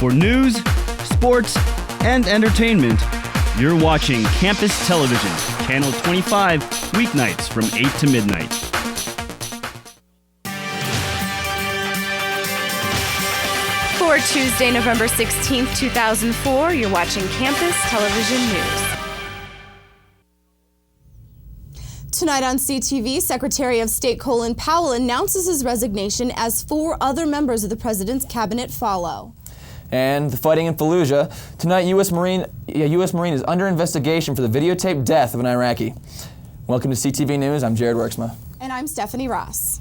For news, sports, and entertainment, you're watching Campus Television, Channel 25, weeknights from 8 to midnight. For Tuesday, November 16th, 2004, you're watching Campus Television News. Tonight on CTV, Secretary of State Colin Powell announces his resignation as 4 other members of the president's cabinet follow. And the fighting in Fallujah. Tonight, U.S. Marine is under investigation for the videotaped death of an Iraqi. Welcome to CTV News. I'm Jared Werksma. And I'm Stephanie Ross.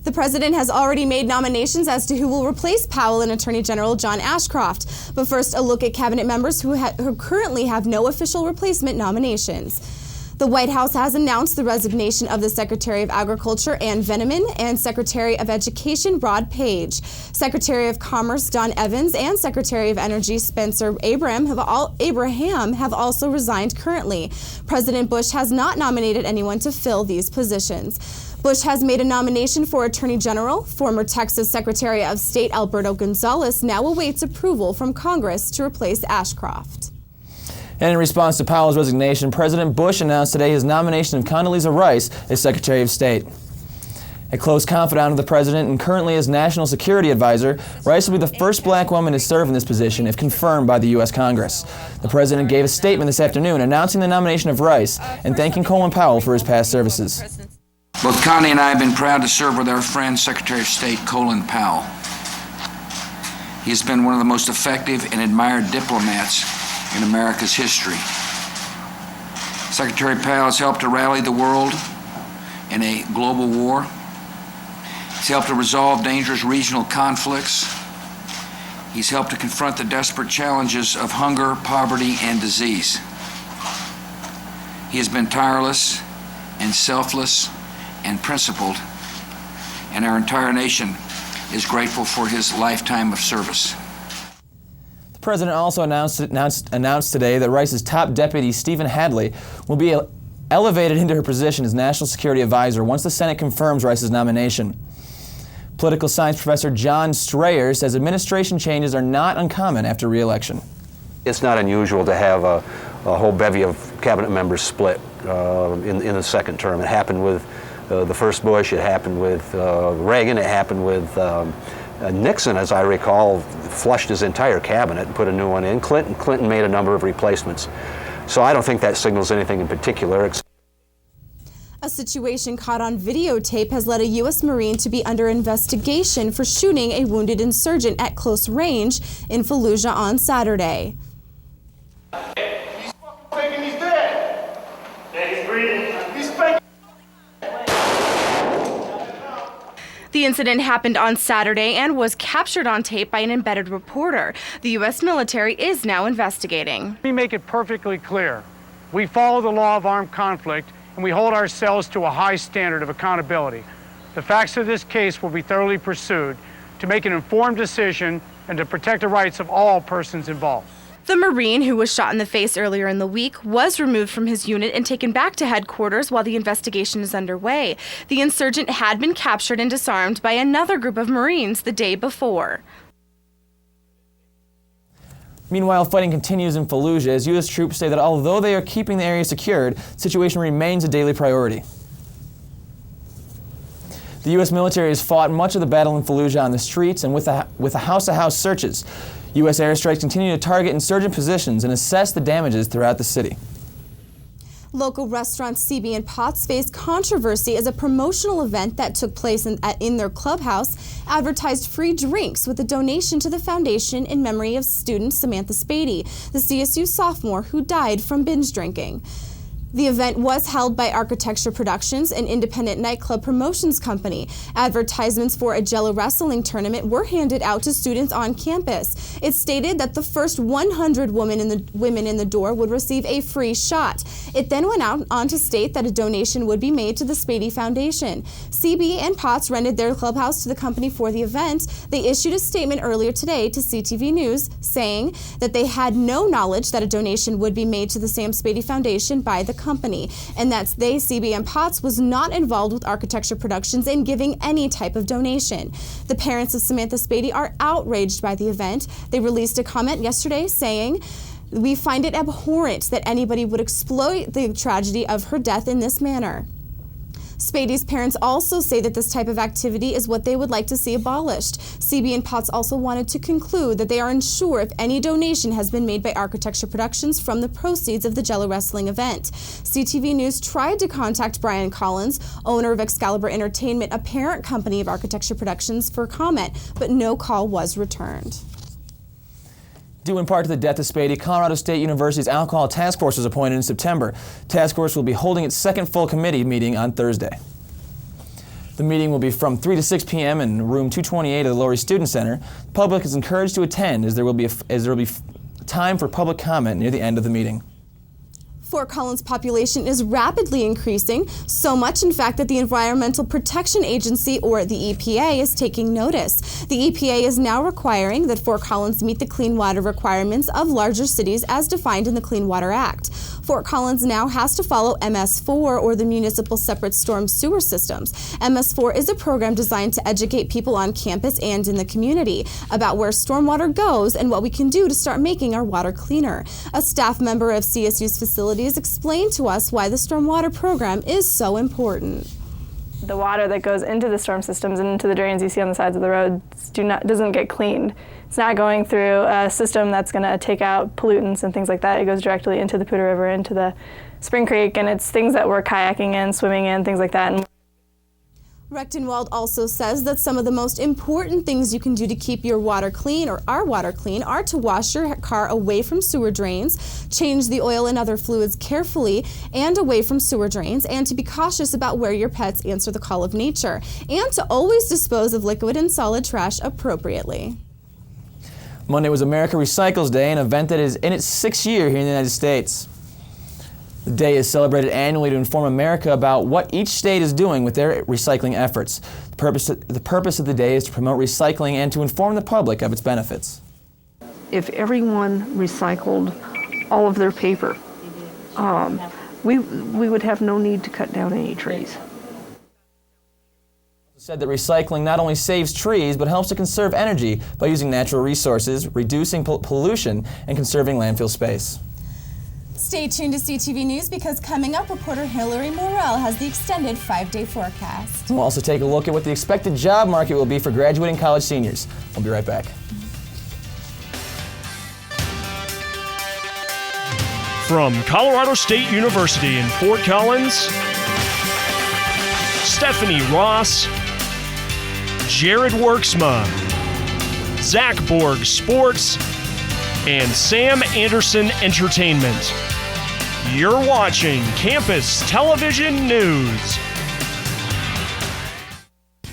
The president has already made nominations as to who will replace Powell and Attorney General John Ashcroft. But first, a look at cabinet members who currently have no official replacement nominations. The White House has announced the resignation of the Secretary of Agriculture, Ann Veneman, and Secretary of Education, Rod Page. Secretary of Commerce, Don Evans, and Secretary of Energy, Spencer Abraham have also resigned currently. President Bush has not nominated anyone to fill these positions. Bush has made a nomination for Attorney General. Former Texas Secretary of State Alberto Gonzales now awaits approval from Congress to replace Ashcroft. And in response to Powell's resignation, President Bush announced today his nomination of Condoleezza Rice as Secretary of State. A close confidant of the president and currently as National Security Advisor, Rice will be the first black woman to serve in this position if confirmed by the U.S. Congress. The president gave a statement this afternoon announcing the nomination of Rice and thanking Colin Powell for his past services. Both Connie and I have been proud to serve with our friend, Secretary of State Colin Powell. He has been one of the most effective and admired diplomats in America's history. Secretary Powell has helped to rally the world in a global war. He's helped to resolve dangerous regional conflicts. He's helped to confront the desperate challenges of hunger, poverty, and disease. He has been tireless and selfless and principled, and our entire nation is grateful for his lifetime of service. The president also announced today that Rice's top deputy, Stephen Hadley, will be elevated into her position as National Security Advisor once the Senate confirms Rice's nomination. Political science professor John Strayer says administration changes are not uncommon after re-election. It's not unusual to have a whole bevy of cabinet members split in the second term. It happened with the first Bush, it happened with Reagan, it happened with Nixon, as I recall, flushed his entire cabinet and put a new one in. Clinton made a number of replacements. So I don't think that signals anything in particular. A situation caught on videotape has led a U.S. Marine to be under investigation for shooting a wounded insurgent at close range in Fallujah on Saturday. He's thinking he's dead. Yeah, he's breathing. He's faking. The incident happened on Saturday and was captured on tape by an embedded reporter. The U.S. military is now investigating. Let me make it perfectly clear. We follow the law of armed conflict, and we hold ourselves to a high standard of accountability. The facts of this case will be thoroughly pursued to make an informed decision and to protect the rights of all persons involved. The Marine, who was shot in the face earlier in the week, was removed from his unit and taken back to headquarters while the investigation is underway. The insurgent had been captured and disarmed by another group of Marines the day before. Meanwhile, fighting continues in Fallujah as U.S. troops say that although they are keeping the area secured, the situation remains a daily priority. The U.S. military has fought much of the battle in Fallujah on the streets and with the house-to-house searches. U.S. airstrikes continue to target insurgent positions and assess the damages throughout the city. Local restaurant CB and Potts faced controversy as a promotional event that took place in their clubhouse advertised free drinks with a donation to the foundation in memory of student Samantha Spady, the CSU sophomore who died from binge drinking. The event was held by Architecture Productions, an independent nightclub promotions company. Advertisements for a Jello wrestling tournament were handed out to students on campus. It stated that the first 100 women in the door would receive a free shot. It then went on to state that a donation would be made to the Spady Foundation. CB and Potts rented their clubhouse to the company for the event. They issued a statement earlier today to CTV News saying that they had no knowledge that a donation would be made to the Sam Spady Foundation by the company, and that they, CB and Potts, was not involved with Architecture Productions in giving any type of donation. The parents of Samantha Spady are outraged by the event. They released a comment yesterday saying, "We find it abhorrent that anybody would exploit the tragedy of her death in this manner." Spady's parents also say that this type of activity is what they would like to see abolished. CB and Potts also wanted to conclude that they are unsure if any donation has been made by Architecture Productions from the proceeds of the Jello Wrestling event. CTV News tried to contact Brian Collins, owner of Excalibur Entertainment, a parent company of Architecture Productions, for comment, but no call was returned. Due in part to the death of Spady, Colorado State University's Alcohol Task Force was appointed in September. Task Force will be holding its second full committee meeting on Thursday. The meeting will be from 3 to 6 p.m. in room 228 of the Lowry Student Center. The public is encouraged to attend as there will be time for public comment near the end of the meeting. Fort Collins' population is rapidly increasing, so much in fact that the Environmental Protection Agency, or the EPA, is taking notice. The EPA is now requiring that Fort Collins meet the clean water requirements of larger cities as defined in the Clean Water Act. Fort Collins now has to follow MS4, or the Municipal Separate Storm Sewer Systems. MS4 is a program designed to educate people on campus and in the community about where stormwater goes and what we can do to start making our water cleaner. A staff member of CSU's facilities explained to us why the stormwater program is so important. The water that goes into the storm systems and into the drains you see on the sides of the roads doesn't get cleaned. It's not going through a system that's going to take out pollutants and things like that. It goes directly into the Poudre River, into the Spring Creek, and it's things that we're kayaking in, swimming in, things like that. Rechtenwald also says that some of the most important things you can do to keep your water clean, or our water clean, are to wash your car away from sewer drains, change the oil and other fluids carefully and away from sewer drains, and to be cautious about where your pets answer the call of nature, and to always dispose of liquid and solid trash appropriately. Monday was America Recycles Day, an event that is in its 6th year here in the United States. The day is celebrated annually to inform America about what each state is doing with their recycling efforts. The purpose of the day is to promote recycling and to inform the public of its benefits. If everyone recycled all of their paper, we would have no need to cut down any trees. Said that recycling not only saves trees, but helps to conserve energy by using natural resources, reducing pollution, and conserving landfill space. Stay tuned to CTV News, because coming up, reporter Hillary Morrell has the extended 5-day forecast. We'll also take a look at what the expected job market will be for graduating college seniors. We'll be right back. From Colorado State University in Fort Collins, Stephanie Ross, Jared Worksma, Zach Borg Sports, and Sam Anderson Entertainment. You're watching Campus Television News.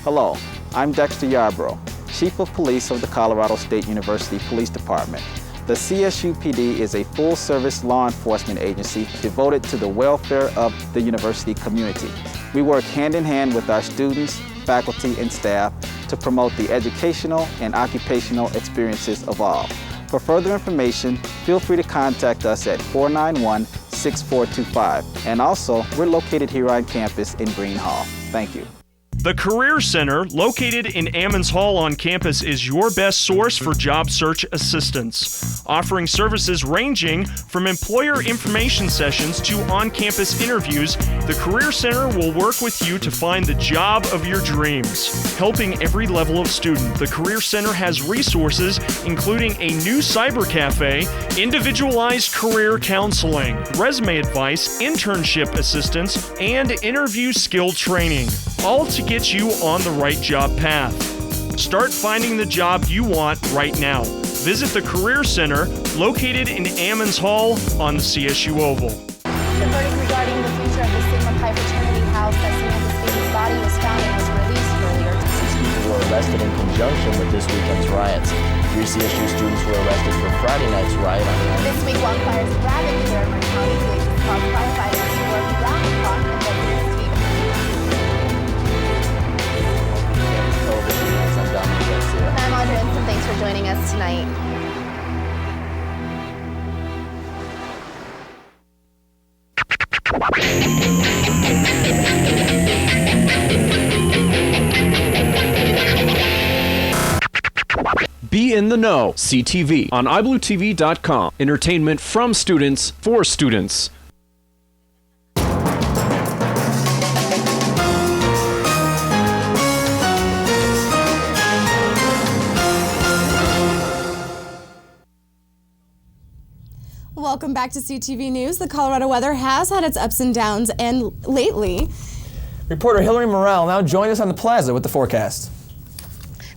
Hello, I'm Dexter Yarbrough, Chief of Police of the Colorado State University Police Department. The CSUPD is a full-service law enforcement agency devoted to the welfare of the university community. We work hand-in-hand with our students, faculty, and staff to promote the educational and occupational experiences of all. For further information, feel free to contact us at 491-6425. And also, we're located here on campus in Green Hall. Thank you. The Career Center, located in Ammons Hall on campus, is your best source for job search assistance, offering services ranging from employer information sessions to on-campus interviews. The Career Center will work with you to find the job of your dreams. Helping every level of student, the Career Center has resources including a new cyber cafe, individualized career counseling, resume advice, internship assistance, and interview skill training, all to get you on the right job path. Start finding the job you want right now. Visit the Career Center, located in Ammons Hall on the CSU Oval. The verdict regarding the future of the Sigma Pi fraternity house that Samantha Spady's body was found in was released earlier today. People were arrested in conjunction with this weekend's riots. 3 CSU students were arrested for Friday night's riot on the This week, wildfires ravaged Larimer County, which caused firefighters to work around the clock and residents to I'm Audrey, and thanks for joining us tonight. in the know. CTV on iBlueTV.com. Entertainment from students for students. Welcome back to CTV News. The Colorado weather has had its ups and downs, and lately... Reporter Hillary Morrell now joined us on the plaza with the forecast.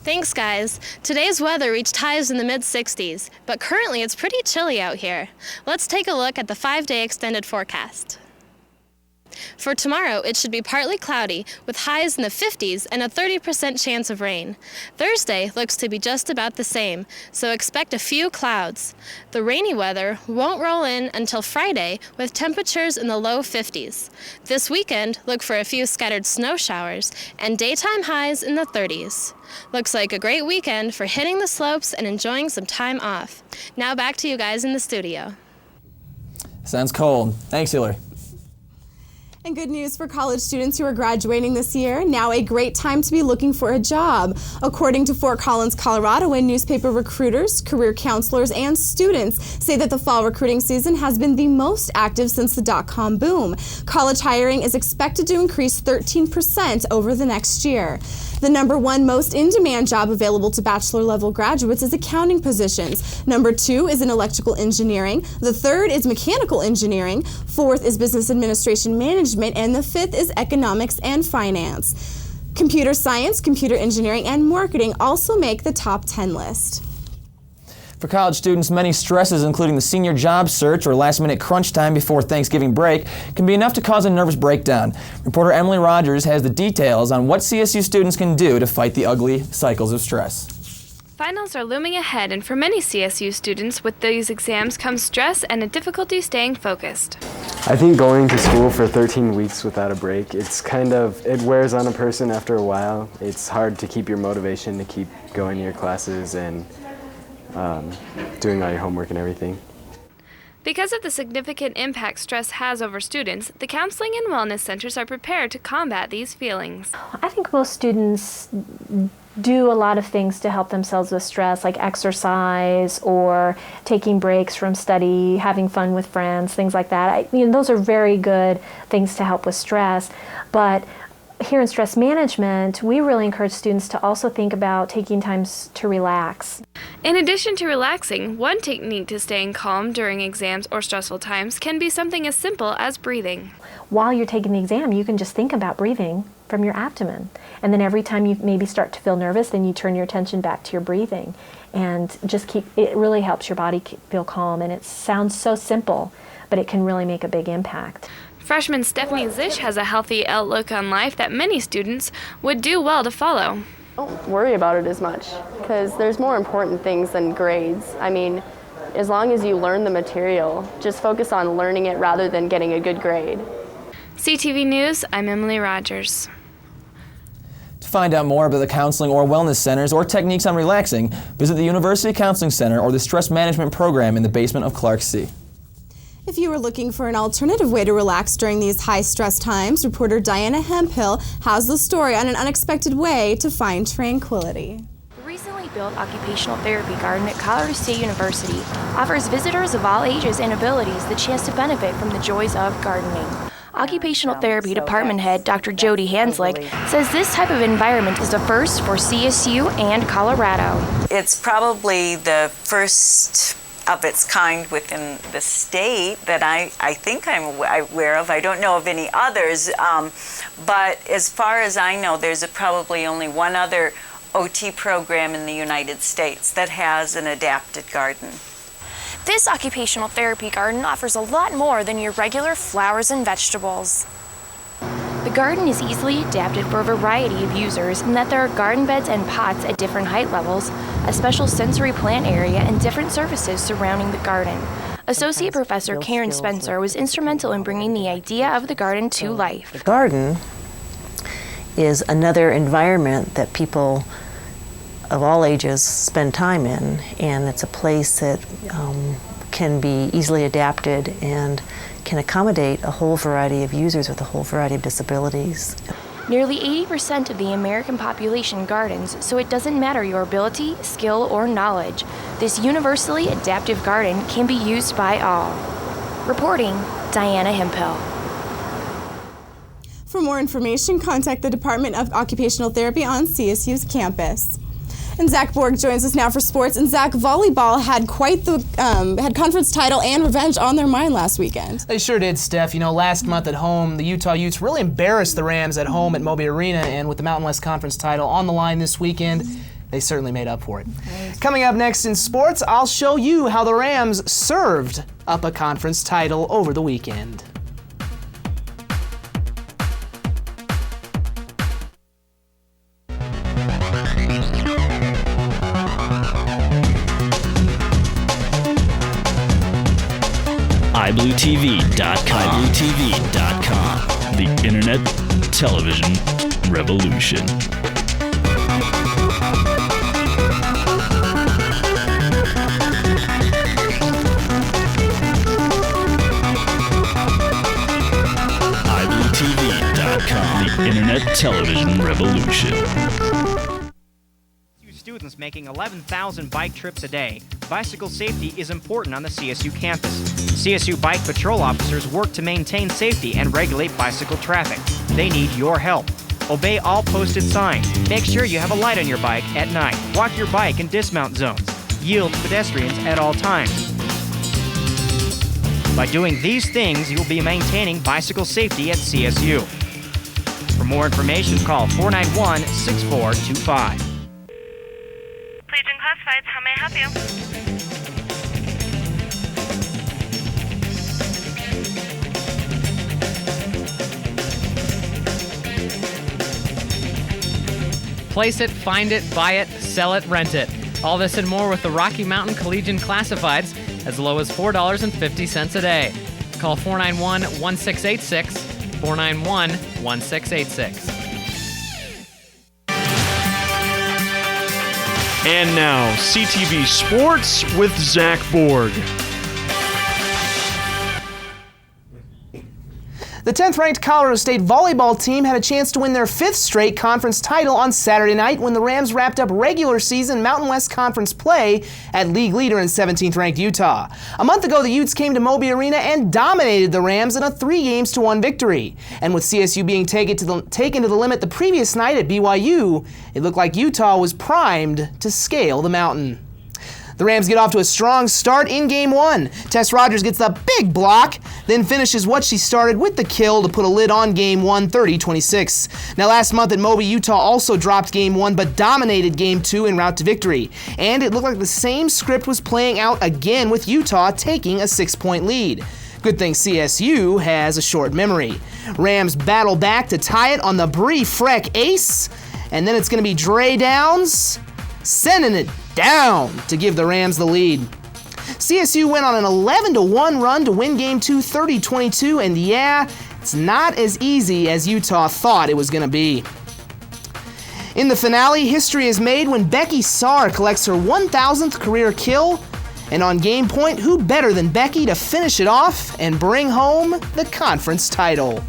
Thanks, guys. Today's weather reached highs in the mid-60s, but currently it's pretty chilly out here. Let's take a look at the 5-day extended forecast. For tomorrow, it should be partly cloudy, with highs in the 50s and a 30% chance of rain. Thursday looks to be just about the same, so expect a few clouds. The rainy weather won't roll in until Friday, with temperatures in the low 50s. This weekend, look for a few scattered snow showers and daytime highs in the 30s. Looks like a great weekend for hitting the slopes and enjoying some time off. Now back to you guys in the studio. Sounds cold. Thanks, Hillary. And good news for college students who are graduating this year. Now a great time to be looking for a job. According to Fort Collins, Colorado, and newspaper recruiters, career counselors, and students say that the fall recruiting season has been the most active since the dot-com boom. College hiring is expected to increase 13% over the next year. The #1 most in-demand job available to bachelor-level graduates is accounting positions. #2 is in electrical engineering. The 3rd is mechanical engineering. 4th is business administration management. And the 5th is economics and finance. Computer science, computer engineering, and marketing also make the top 10 list. For college students, many stresses, including the senior job search or last-minute crunch time before Thanksgiving break, can be enough to cause a nervous breakdown. Reporter Emily Rogers has the details on what CSU students can do to fight the ugly cycles of stress. Finals are looming ahead, and for many CSU students, with these exams comes stress and a difficulty staying focused. I think going to school for 13 weeks without a break, it wears on a person after a while. It's hard to keep your motivation to keep going to your classes and doing all your homework and everything. Because of the significant impact stress has over students, the counseling and wellness centers are prepared to combat these feelings. I think most students do a lot of things to help themselves with stress, like exercise or taking breaks from study, having fun with friends, things like that. Those are very good things to help with stress. But here in stress management, we really encourage students to also think about taking times to relax. In addition to relaxing, one technique to staying calm during exams or stressful times can be something as simple as breathing. While you're taking the exam, you can just think about breathing from your abdomen. And then every time you maybe start to feel nervous, then you turn your attention back to your breathing. And it really helps your body feel calm. And it sounds so simple, but it can really make a big impact. Freshman Stephanie Zish has a healthy outlook on life that many students would do well to follow. Don't worry about it as much, because there's more important things than grades. As long as you learn the material, just focus on learning it rather than getting a good grade. CTV News, I'm Emily Rogers. To find out more about the counseling or wellness centers or techniques on relaxing, visit the University Counseling Center or the Stress Management Program in the basement of Clark C. If you are looking for an alternative way to relax during these high-stress times, reporter Diana Hemphill has the story on an unexpected way to find tranquility. The recently built occupational therapy garden at Colorado State University offers visitors of all ages and abilities the chance to benefit from the joys of gardening. Occupational Therapy Department Head Dr. Jody Hanslick says this type of environment is a first for CSU and Colorado. It's probably the first of its kind within the state that I think I'm aware of. I don't know of any others, but as far as I know, there's probably only one other OT program in the United States that has an adapted garden. This occupational therapy garden offers a lot more than your regular flowers and vegetables. The garden is easily adapted for a variety of users in that there are garden beds and pots at different height levels, a special sensory plant area, and different services surrounding the garden. Associate Professor Karen Spencer was instrumental in bringing the idea of the garden to life. The garden is another environment that people of all ages spend time in, and it's a place that can be easily adapted and can accommodate a whole variety of users with a whole variety of disabilities. Nearly 80% of the American population gardens, so it doesn't matter your ability, skill, or knowledge. This universally adaptive garden can be used by all. Reporting, Diana Hemphill. For more information, contact the Department of Occupational Therapy on CSU's campus. And Zach Borg joins us now for sports. And Zach, volleyball had quite the had conference title and revenge on their mind last weekend. They sure did, Steph. You know, last month at home, the Utah Utes really embarrassed the Rams at home at Moby Arena, and with the Mountain West Conference title on the line this weekend, they certainly made up for it. Right. Coming up next in sports, I'll show you how the Rams served up a conference title over the weekend. IBlueTV.com. IBlueTV.com. The Internet Television Revolution. IBlueTV.com. The Internet Television Revolution. Students making 11,000 bike trips a day. Bicycle safety is important on the CSU campus. CSU bike patrol officers work to maintain safety and regulate bicycle traffic. They need your help. Obey all posted signs. Make sure you have a light on your bike at night. Walk your bike in dismount zones. Yield to pedestrians at all times. By doing these things, you will be maintaining bicycle safety at CSU. For more information, call 491-6425. Classifieds, how may I help you? Place it, find it, buy it, sell it, rent it. All this and more with the Rocky Mountain Collegian Classifieds, as low as $4.50 a day. Call 491-1686, 491-1686. And now, CTV Sports with Zach Borg. The 10th-ranked Colorado State volleyball team had a chance to win their 5th straight conference title on Saturday night when the Rams wrapped up regular season Mountain West Conference play at league leader and 17th-ranked Utah. A month ago, the Utes came to Moby Arena and dominated the Rams in a 3-1 victory. And with CSU being taken to the limit the previous night at BYU, it looked like Utah was primed to scale the mountain. The Rams get off to a strong start in Game 1. Tess Rogers gets the big block, then finishes what she started with the kill to put a lid on Game 1, 30-26. Now last month at Moby, Utah also dropped Game 1 but dominated Game 2 en route to victory. And it looked like the same script was playing out again with Utah taking a 6-point lead. Good thing CSU has a short memory. Rams battle back to tie it on the Bree Freck ace, and then it's going to be Dre Downs sending it down to give the Rams the lead. CSU went on an 11-1 run to win Game 2 30-22, and yeah, it's not as easy as Utah thought it was going to be. In the finale, history is made when Becky Saar collects her 1,000th career kill, and on game point, who better than Becky to finish it off and bring home the conference title?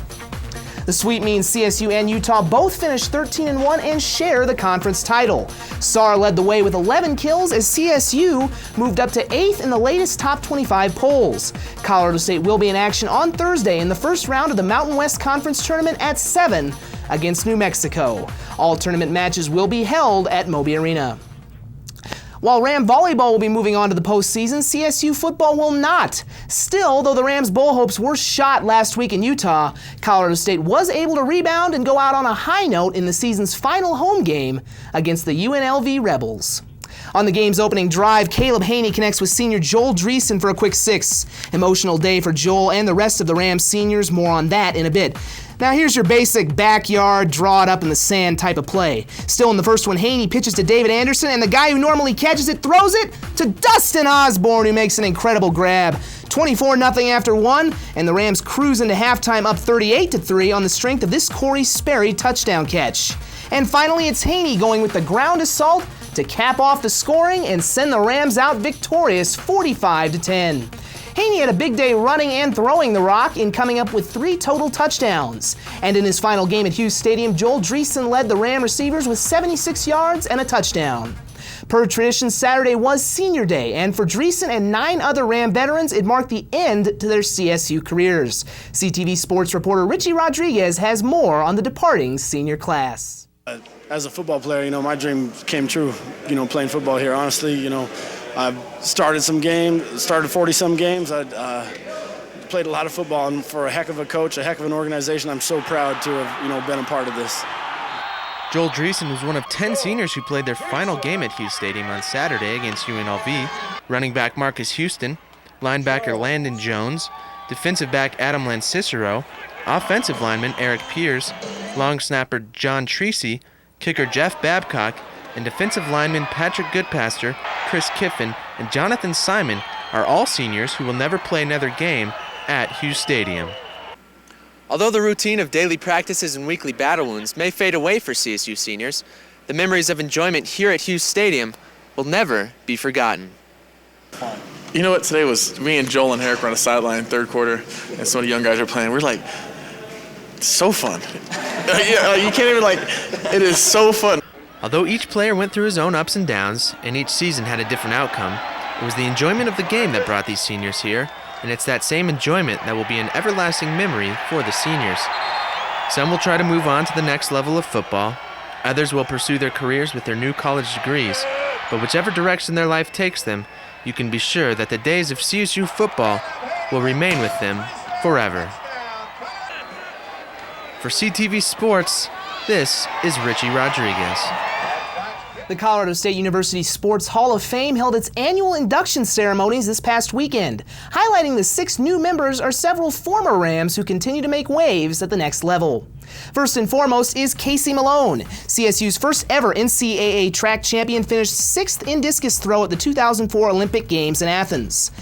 The sweep means CSU and Utah both finished 13-1 and share the conference title. Saar led the way with 11 kills as CSU moved up to 8th in the latest top 25 polls. Colorado State will be in action on Thursday in the first round of the Mountain West Conference Tournament at 7 against New Mexico. All tournament matches will be held at Moby Arena. While Ram volleyball will be moving on to the postseason, CSU football will not. Still, though the Rams' bowl hopes were shot last week in Utah, Colorado State was able to rebound and go out on a high note in the season's final home game against the UNLV Rebels. On the game's opening drive, Caleb Haney connects with senior Joel Dreesen for a quick 6. Emotional day for Joel and the rest of the Rams seniors. More on that in a bit. Now here's your basic backyard, draw it up in the sand type of play. Still in the first one, Haney pitches to David Anderson, and the guy who normally catches it throws it to Dustin Osborne, who makes an incredible grab. 24-0 after 1, and the Rams cruise into halftime up 38-3 on the strength of this Corey Sperry touchdown catch. And finally, it's Haney going with the ground assault to cap off the scoring and send the Rams out victorious 45-10. Haney had a big day running and throwing the rock in coming up with 3 total touchdowns. And in his final game at Hughes Stadium, Joel Dreesen led the Ram receivers with 76 yards and a touchdown. Per tradition, Saturday was Senior Day, and for Dreesen and 9 other Ram veterans, it marked the end to their CSU careers. CTV sports reporter Richie Rodriguez has more on the departing senior class. As a football player, my dream came true, playing football here. Honestly, I've started 40-some games. I played a lot of football, and for a heck of a coach, a heck of an organization, I'm so proud to have, been a part of this. Joel Dreesen was one of 10 seniors who played their final game at Hughes Stadium on Saturday against UNLV. Running back Marcus Houston, linebacker Landon Jones, defensive back Adam Lancicero, offensive lineman Eric Pierce, long snapper John Treacy, kicker Jeff Babcock, and defensive linemen Patrick Goodpaster, Chris Kiffin, and Jonathan Simon are all seniors who will never play another game at Hughes Stadium. Although the routine of daily practices and weekly battle wounds may fade away for CSU seniors, the memories of enjoyment here at Hughes Stadium will never be forgotten. You know what, today was me and Joel and Herrick were on the sideline, third quarter, and some of the young guys are playing. We're like, so fun. You can't even it is so fun. Although each player went through his own ups and downs, and each season had a different outcome, it was the enjoyment of the game that brought these seniors here, and it's that same enjoyment that will be an everlasting memory for the seniors. Some will try to move on to the next level of football, others will pursue their careers with their new college degrees, but whichever direction their life takes them, you can be sure that the days of CSU football will remain with them forever. For CTV Sports, this is Richie Rodriguez. The Colorado State University Sports Hall of Fame held its annual induction ceremonies this past weekend. Highlighting the 6 new members are several former Rams who continue to make waves at the next level. First and foremost is Casey Malone. CSU's first ever NCAA track champion finished 6th in discus throw at the 2004 Olympic Games in Athens.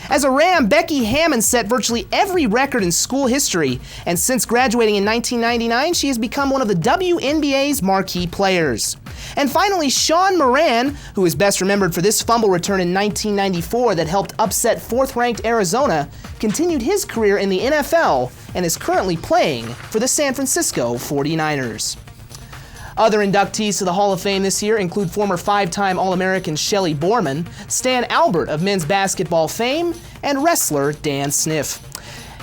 As a Ram, Becky Hammond set virtually every record in school history, and since graduating in 1999, she has become one of the WNBA's marquee players. And finally, Sean Moran, who is best remembered for this fumble return in 1994 that helped upset 4th-ranked Arizona, continued his career in the NFL and is currently playing for the San Francisco 49ers. Other inductees to the Hall of Fame this year include former 5-time All-American Shelley Borman, Stan Albert of men's basketball fame, and wrestler Dan Sniff.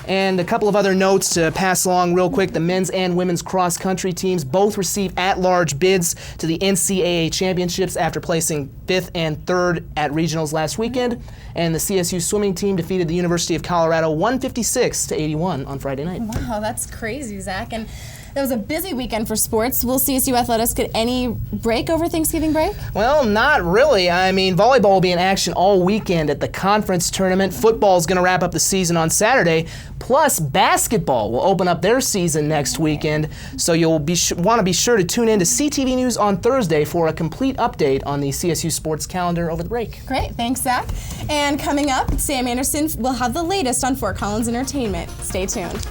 And a couple of other notes to pass along real quick. The men's and women's cross-country teams both received at-large bids to the NCAA championships after placing 5th and 3rd at regionals last weekend. And the CSU swimming team defeated the University of Colorado 156-81 on Friday night. Wow, that's crazy, Zach. And that was a busy weekend for sports. Will CSU athletics get any break over Thanksgiving break? Well, not really. I mean, volleyball will be in action all weekend at the conference tournament. Football is going to wrap up the season on Saturday. Plus, basketball will open up their season next weekend. So you'll want to be sure to tune in to CTV News on Thursday for a complete update on the CSU sports calendar over the break. Great. Thanks, Zach. And coming up, Sam Anderson will have the latest on Fort Collins Entertainment. Stay tuned.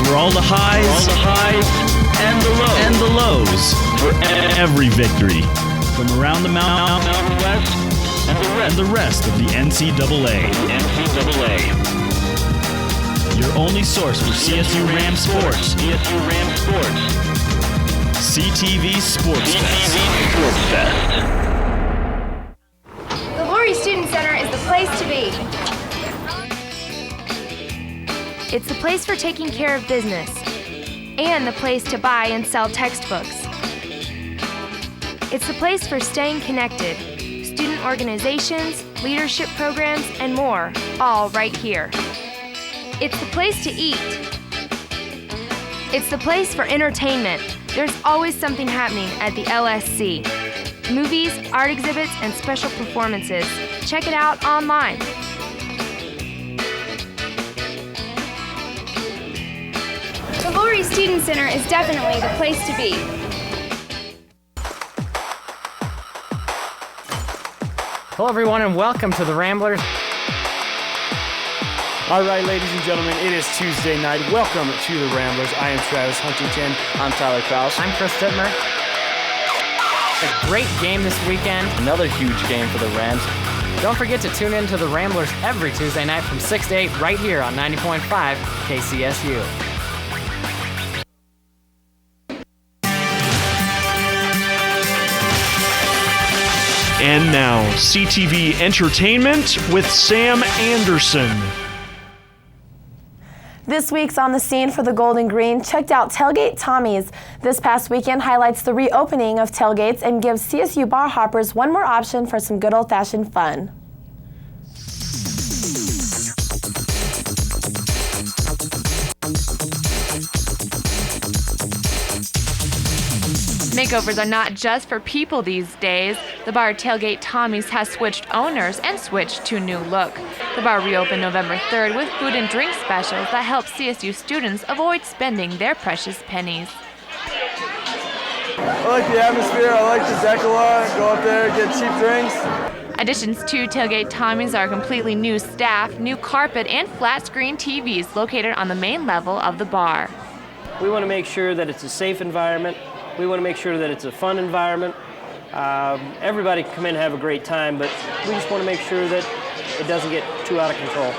For all the highs and the lows, for every victory from around the Mountain West and the rest of the NCAA. Your only source for CSU Ram sports. CTV Sports Fest. The Laurie Student Center is the place to be. It's the place for taking care of business and the place to buy and sell textbooks. It's the place for staying connected, student organizations, leadership programs, and more, all right here. It's the place to eat. It's the place for entertainment. There's always something happening at the LSC. Movies, art exhibits, and special performances. Check it out online. The Laurie Student Center is definitely the place to be. Hello everyone and welcome to the Ramblers. All right, ladies and gentlemen, it is Tuesday night. Welcome to the Ramblers. I am Travis Huntington. I'm Tyler Kraus. I'm Chris Dittmer. A great game this weekend. Another huge game for the Rams. Don't forget to tune in to the Ramblers every Tuesday night from 6 to 8 right here on 90.5 KCSU. And now, CTV Entertainment with Sam Anderson. This week's On the Scene for the Golden Green checked out Tailgate Tommy's. This past weekend highlights the reopening of tailgates and gives CSU bar hoppers one more option for some good old-fashioned fun. Makeovers are not just for people these days. The bar Tailgate Tommy's has switched owners and switched to a new look. The bar reopened November 3rd with food and drink specials that help CSU students avoid spending their precious pennies. I like the atmosphere, I like the deck a lot, go up there, get cheap drinks. Additions to Tailgate Tommy's are completely new staff, new carpet, and flat screen TVs located on the main level of the bar. We want to make sure that it's a safe environment. We want to make sure that it's a fun environment. Everybody can come in and have a great time, but we just want to make sure that it doesn't get too out of control.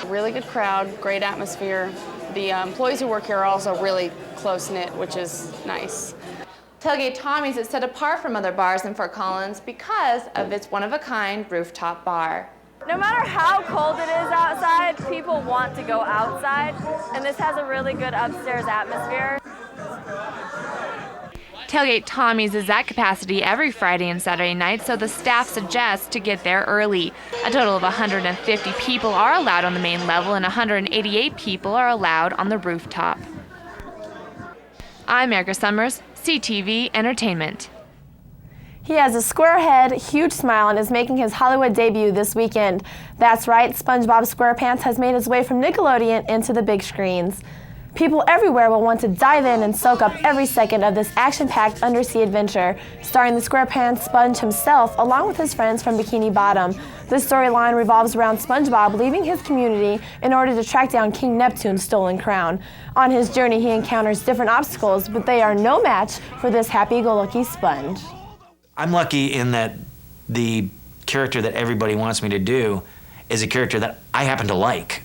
Really good crowd, great atmosphere. The employees who work here are also really close-knit, which is nice. Tailgate Tommy's is set apart from other bars in Fort Collins because of its one-of-a-kind rooftop bar. No matter how cold it is outside, people want to go outside, and this has a really good upstairs atmosphere. Tailgate Tommy's is at capacity every Friday and Saturday night, so the staff suggests to get there early. A total of 150 people are allowed on the main level and 188 people are allowed on the rooftop. I'm Erica Summers, CTV Entertainment. He has a square head, huge smile, and is making his Hollywood debut this weekend. That's right, SpongeBob SquarePants has made his way from Nickelodeon into the big screens. People everywhere will want to dive in and soak up every second of this action-packed undersea adventure, starring the SquarePants Sponge himself along with his friends from Bikini Bottom. This storyline revolves around SpongeBob leaving his community in order to track down King Neptune's stolen crown. On his journey, he encounters different obstacles, but they are no match for this happy-go-lucky sponge. I'm lucky in that the character that everybody wants me to do is a character that I happen to like.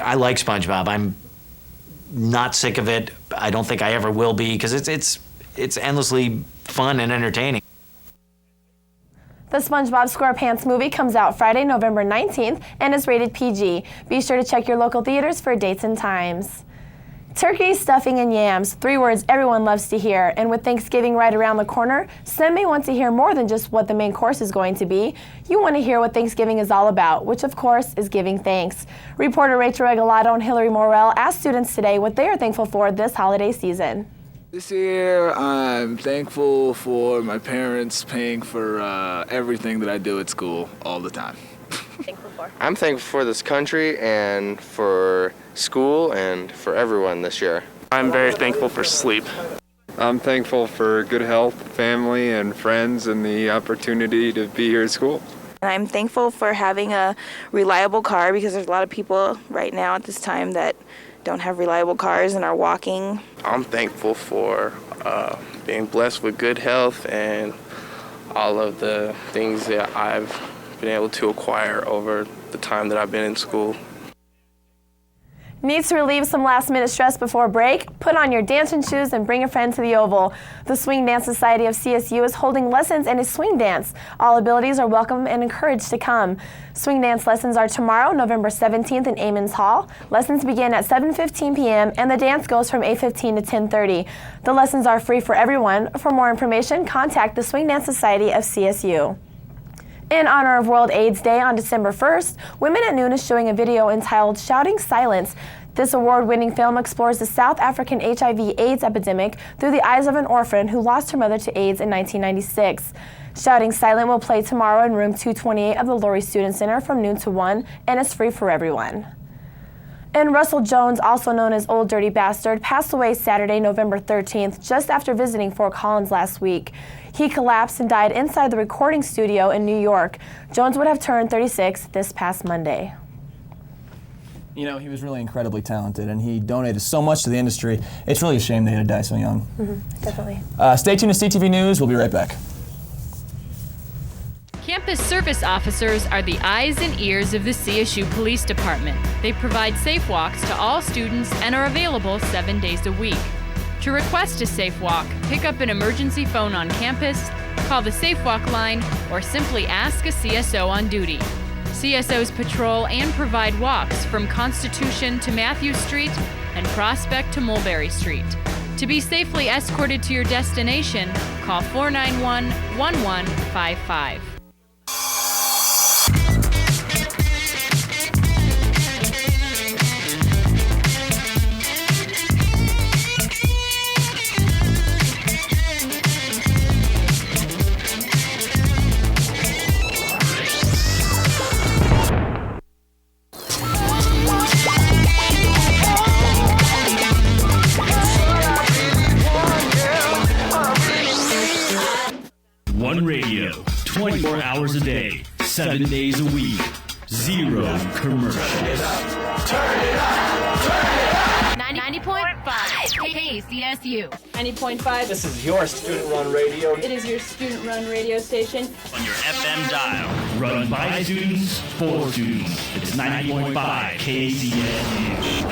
I like SpongeBob. I'm not sick of it. I don't think I ever will be, because it's endlessly fun and entertaining. The SpongeBob SquarePants movie comes out Friday, November 19th and is rated PG. Be sure to check your local theaters for dates and times. Turkey, stuffing, and yams, 3 words everyone loves to hear. And with Thanksgiving right around the corner, some may want to hear more than just what the main course is going to be. You want to hear what Thanksgiving is all about, which of course is giving thanks. Reporter Rachel Regalado and Hillary Morrell asked students today what they are thankful for this holiday season. This year, I'm thankful for my parents paying for everything that I do at school all the time. I'm thankful for this country and for school and for everyone this year. I'm very thankful for sleep. I'm thankful for good health, family, and friends, and the opportunity to be here at school. I'm thankful for having a reliable car because there's a lot of people right now at this time that don't have reliable cars and are walking. I'm thankful for being blessed with good health and all of the things that I've been able to acquire over the time that I've been in school. Need to relieve some last-minute stress before break? Put on your dancing shoes and bring a friend to the Oval. The Swing Dance Society of CSU is holding lessons in a swing dance. All abilities are welcome and encouraged to come. Swing dance lessons are tomorrow, November 17th in Ammons Hall. Lessons begin at 7:15 p.m. and the dance goes from 8:15 to 10:30. The lessons are free for everyone. For more information, contact the Swing Dance Society of CSU. In honor of World AIDS Day on December 1st, Women at Noon is showing a video entitled Shouting Silence. This award-winning film explores the South African HIV/AIDS epidemic through the eyes of an orphan who lost her mother to AIDS in 1996. Shouting Silent will play tomorrow in room 228 of the Laurie Student Center from noon to 1 and is free for everyone. And Russell Jones, also known as Old Dirty Bastard, passed away Saturday, November 13th, just after visiting Fort Collins last week. He collapsed and died inside the recording studio in New York. Jones would have turned 36 this past Monday. You know, he was really incredibly talented, and he donated so much to the industry. It's really a shame they had to die so young. Definitely. Stay tuned to CTV News. We'll be right back. Campus service officers are the eyes and ears of the CSU Police Department. They provide safe walks to all students and are available 7 days a week. To request a safe walk, pick up an emergency phone on campus, call the Safe Walk line, or simply ask a CSO on duty. CSOs patrol and provide walks from Constitution to Matthews Street and Prospect to Mulberry Street. To be safely escorted to your destination, call 491-1155. One radio, 24 hours a day, 7 days a week, zero commercials. Turn it up, turn it up. 90.5 KCSU. 90.5. This is your student-run radio. It is your student-run radio station. On your FM dial, run by students, for students. It's 90.5 KCSU.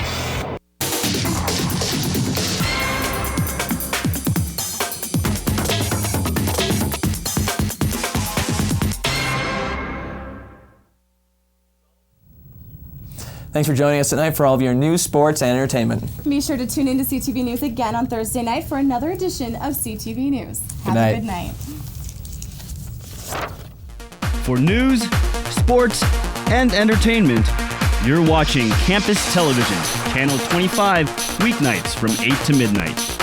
Thanks for joining us tonight for all of your news, sports, and entertainment. Be sure to tune in to CTV News again on Thursday night for another edition of CTV News. Have a good night. For news, sports, and entertainment, you're watching Campus Television, Channel 25, weeknights from 8 to midnight.